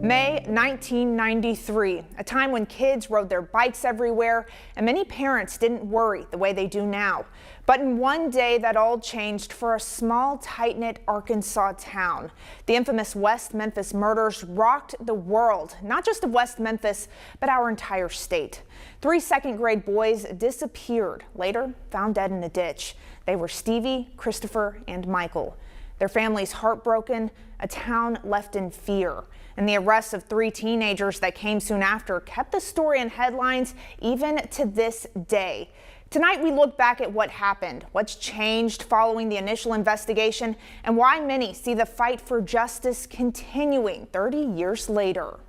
May 1993, a time when kids rode their bikes everywhere and many parents didn't worry the way they do now. But in one day, that all changed for a small, tight-knit Arkansas town. The infamous West Memphis murders rocked the world, not just of West Memphis, but our entire state. 3 second-grade boys disappeared, later found dead in a ditch. They were Stevie, Christopher, and Michael. Their families heartbroken, a town left in fear. And the arrests of 3 teenagers that came soon after kept the story in headlines even to this day. Tonight, we look back at what happened, what's changed following the initial investigation, and why many see the fight for justice continuing 30 years later.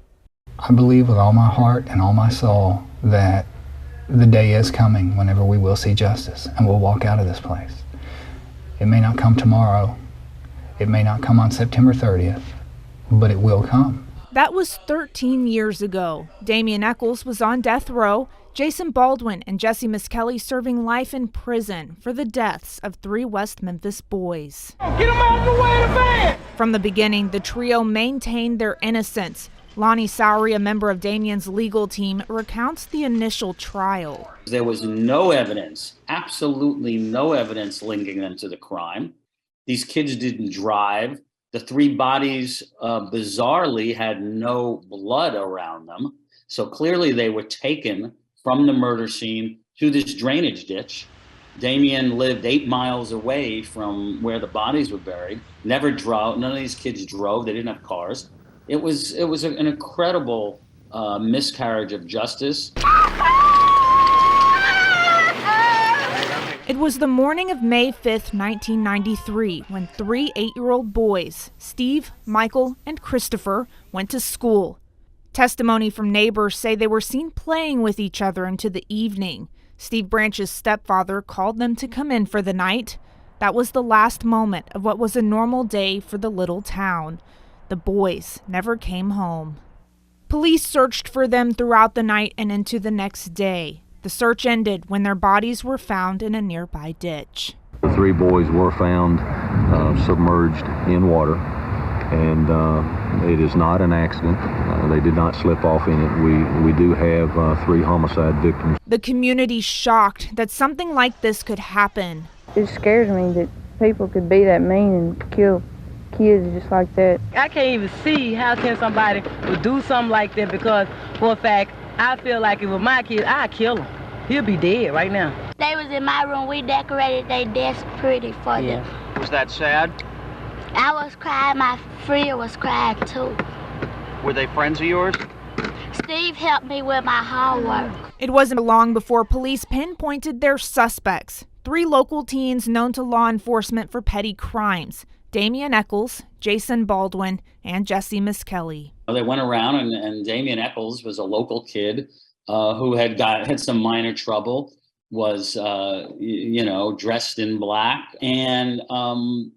I believe with all my heart and all my soul that the day is coming whenever we will see justice and we'll walk out of this place. It may not come tomorrow. It may not come on September 30th, but it will come. That was 13 years ago. Damian Echols was on death row. Jason Baldwin and Jesse Miskelly serving life in prison for the deaths of 3 West Memphis boys. Get them out of the way of the van! From the beginning, the trio maintained their innocence. Lonnie Sowery, a member of Damian's legal team, recounts the initial trial. There was no evidence, absolutely no evidence linking them to the crime. These kids didn't drive. The 3 bodies, bizarrely, had no blood around them. So clearly they were taken from the murder scene to this drainage ditch. Damian lived 8 miles away from where the bodies were buried. Never drove. None of these kids drove. They didn't have cars. It was an incredible miscarriage of justice. It was the morning of May 5th, 1993, when 3 8-year-old boys, Steve, Michael, and Christopher, went to school. Testimony from neighbors say they were seen playing with each other into the evening. Steve Branch's stepfather called them to come in for the night. That was the last moment of what was a normal day for the little town. The boys never came home. Police searched for them throughout the night and into the next day. The search ended when their bodies were found in a nearby ditch. The 3 boys were found submerged in water, and it is not an accident. They did not slip off in it. We do have 3 homicide victims. The community shocked that something like this could happen. It scares me that people could be that mean and kill kids just like that. I can't even see how can somebody would do something like that, because for a fact, I feel like if it was my kid, I'd kill him. He'll be dead right now. They was in my room. We decorated their desk pretty for them. Was that sad? I was crying. My friend was crying too. Were they friends of yours? Steve helped me with my homework. It wasn't long before police pinpointed their suspects. 3 local teens known to law enforcement for petty crimes: Damian Echols, Jason Baldwin, and Jesse Miskelly. They went around, and Damian Echols was a local kid who had some minor trouble, was dressed in black, and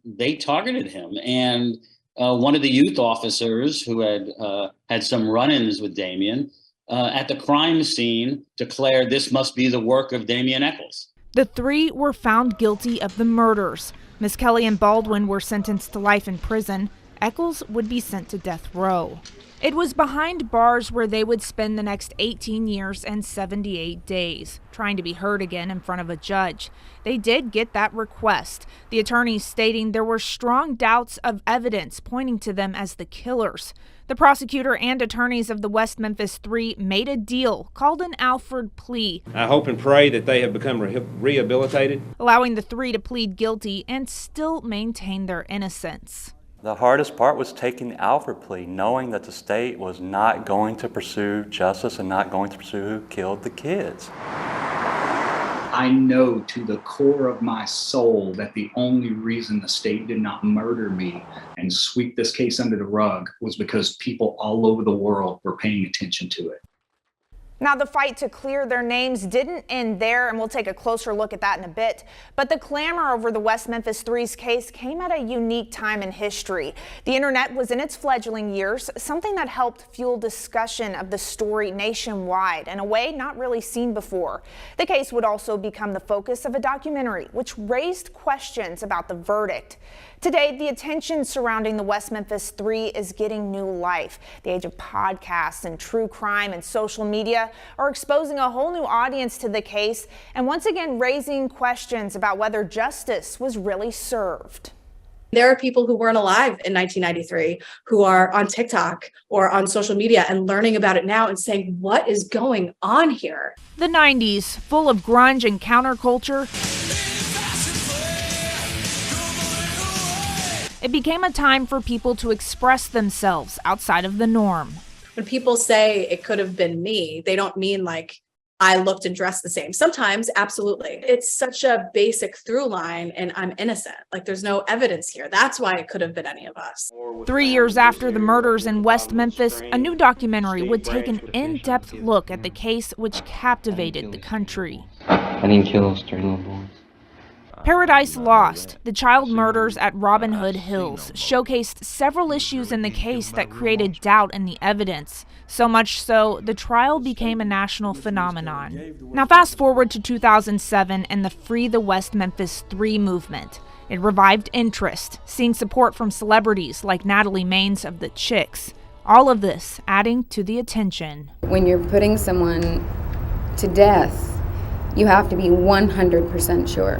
they targeted him. And one of the youth officers who had some run-ins with Damian at the crime scene declared this must be the work of Damian Echols. The 3 were found guilty of the murders. Miskelly and Baldwin were sentenced to life in prison. Echols would be sent to death row. It was behind bars where they would spend the next 18 years and 78 days, trying to be heard again in front of a judge. They did get that request, the attorneys stating there were strong doubts of evidence pointing to them as the killers. The prosecutor and attorneys of the West Memphis 3 made a deal called an Alford plea. I hope and pray that they have become rehabilitated, allowing the 3 to plead guilty and still maintain their innocence. The hardest part was taking the Alford plea, knowing that the state was not going to pursue justice and not going to pursue who killed the kids. I know to the core of my soul that the only reason the state did not murder me and sweep this case under the rug was because people all over the world were paying attention to it. Now, the fight to clear their names didn't end there, and we'll take a closer look at that in a bit. But the clamor over the West Memphis 3's case came at a unique time in history. The internet was in its fledgling years, something that helped fuel discussion of the story nationwide in a way not really seen before. The case would also become the focus of a documentary, which raised questions about the verdict. Today, the attention surrounding the West Memphis 3 is getting new life. The age of podcasts and true crime and social media are exposing a whole new audience to the case and once again raising questions about whether justice was really served. There are people who weren't alive in 1993 who are on TikTok or on social media and learning about it now and saying, what is going on here? The 90s, full of grunge and counterculture, it became a time for people to express themselves outside of the norm. When people say it could have been me, they don't mean like I looked and dressed the same. Sometimes, absolutely. It's such a basic through line and I'm innocent. Like there's no evidence here. That's why it could have been any of us. 3 years after the murders in West Memphis, a new documentary would take an in-depth look at the case which captivated the country. I didn't kill those 3 little boys. Paradise Lost, the child murders at Robin Hood Hills, showcased several issues in the case that created doubt in the evidence. So much so, the trial became a national phenomenon. Now fast forward to 2007 and the Free the West Memphis 3 movement. It revived interest, seeing support from celebrities like Natalie Maines of the Chicks. All of this adding to the attention. When you're putting someone to death, you have to be 100% sure.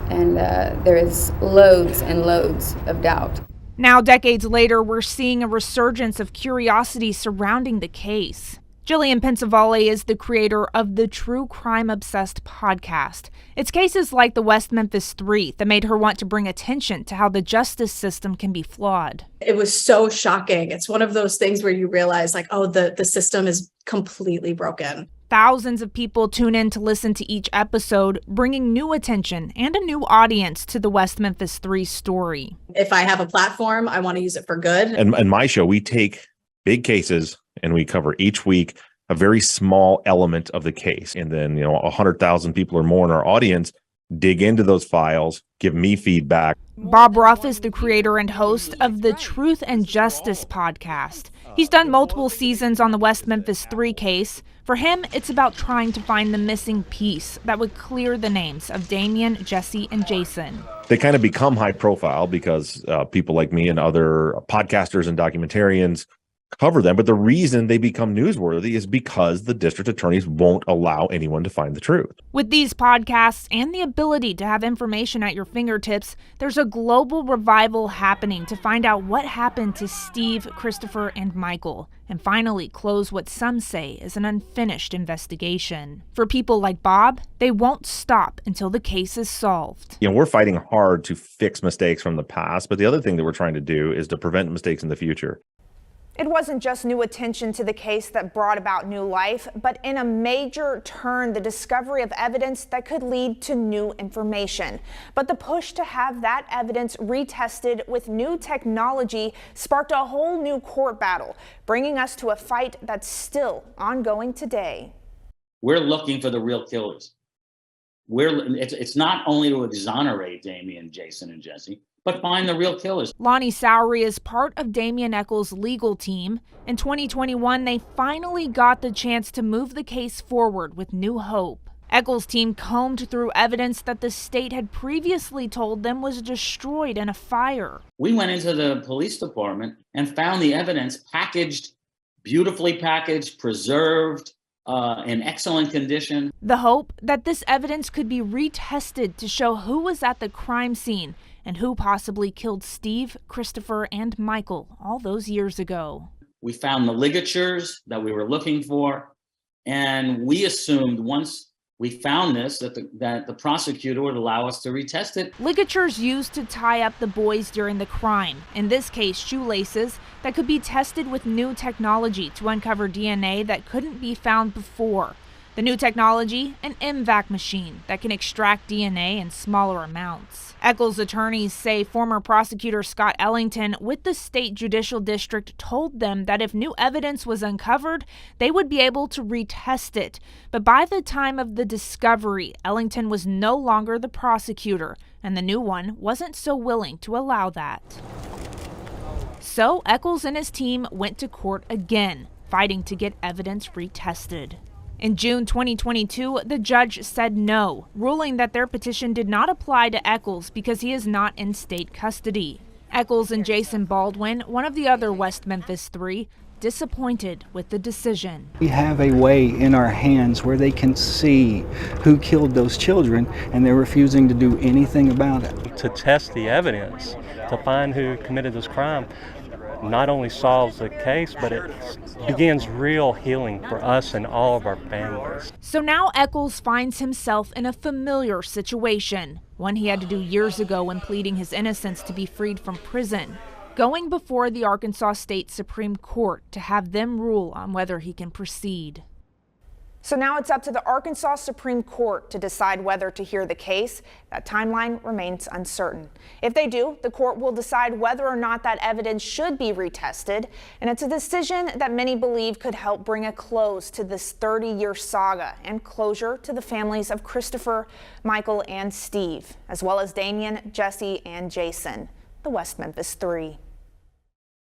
And there is loads and loads of doubt. Now, decades later, we're seeing a resurgence of curiosity surrounding the case. Jillian Pensavalle is the creator of the True Crime Obsessed podcast. It's cases like the West Memphis 3 that made her want to bring attention to how the justice system can be flawed. It was so shocking. It's one of those things where you realize like, oh, the system is completely broken. Thousands of people tune in to listen to each episode, bringing new attention and a new audience to the West Memphis 3 story. If I have a platform, I want to use it for good. And in my show, we take big cases and we cover each week a very small element of the case. And then, 100,000 people or more in our audience dig into those files, give me feedback. Bob Ruff is the creator and host of the Truth and Justice podcast. He's done multiple seasons on the West Memphis 3 case. For him, it's about trying to find the missing piece that would clear the names of Damien, Jesse, and Jason. They kind of become high profile because people like me and other podcasters and documentarians cover them. But the reason they become newsworthy is because the district attorneys won't allow anyone to find the truth. With these podcasts and the ability to have information at your fingertips, there's a global revival happening to find out what happened to Steve, Christopher, and Michael, and finally close what some say is an unfinished investigation. For people like Bob, they won't stop until the case is solved. We're fighting hard to fix mistakes from the past, but the other thing that we're trying to do is to prevent mistakes in the future. It wasn't just new attention to the case that brought about new life, but in a major turn, the discovery of evidence that could lead to new information. But the push to have that evidence retested with new technology sparked a whole new court battle, bringing us to a fight that's still ongoing today. We're looking for the real killers. It's not only to exonerate Damien, Jason, and Jesse, but find the real killers. Lonnie Sowery is part of Damien Echols' legal team. In 2021, they finally got the chance to move the case forward with new hope. Echols' team combed through evidence that the state had previously told them was destroyed in a fire. We went into the police department and found the evidence packaged, beautifully packaged, preserved, in excellent condition. The hope that this evidence could be retested to show who was at the crime scene and who possibly killed Steve, Christopher, and Michael all those years ago. We found the ligatures that we were looking for, and we assumed once we found this that the prosecutor would allow us to retest it. Ligatures used to tie up the boys during the crime, in this case shoelaces, that could be tested with new technology to uncover DNA that couldn't be found before. The new technology, an MVAC machine that can extract DNA in smaller amounts. Eccles' attorneys say former prosecutor Scott Ellington with the state judicial district told them that if new evidence was uncovered, they would be able to retest it. But by the time of the discovery, Ellington was no longer the prosecutor, and the new one wasn't so willing to allow that. So Eccles and his team went to court again, fighting to get evidence retested. In June 2022, the judge said no, ruling that their petition did not apply to Eccles because he is not in state custody. Eccles and Jason Baldwin, one of the other West Memphis three, disappointed with the decision. We have a way in our hands where they can see who killed those children, and they're refusing to do anything about it. To test the evidence, to find who committed this crime, not only solves the case, but it begins real healing for us and all of our families. So now Eccles finds himself in a familiar situation, one he had to do years ago when pleading his innocence to be freed from prison, going before the Arkansas State Supreme Court to have them rule on whether he can proceed. So now it's up to the Arkansas Supreme Court to decide whether to hear the case. That timeline remains uncertain. If they do, the court will decide whether or not that evidence should be retested. And it's a decision that many believe could help bring a close to this 30-year saga and closure to the families of Christopher, Michael, and Steve, as well as Damien, Jesse, and Jason, the West Memphis Three.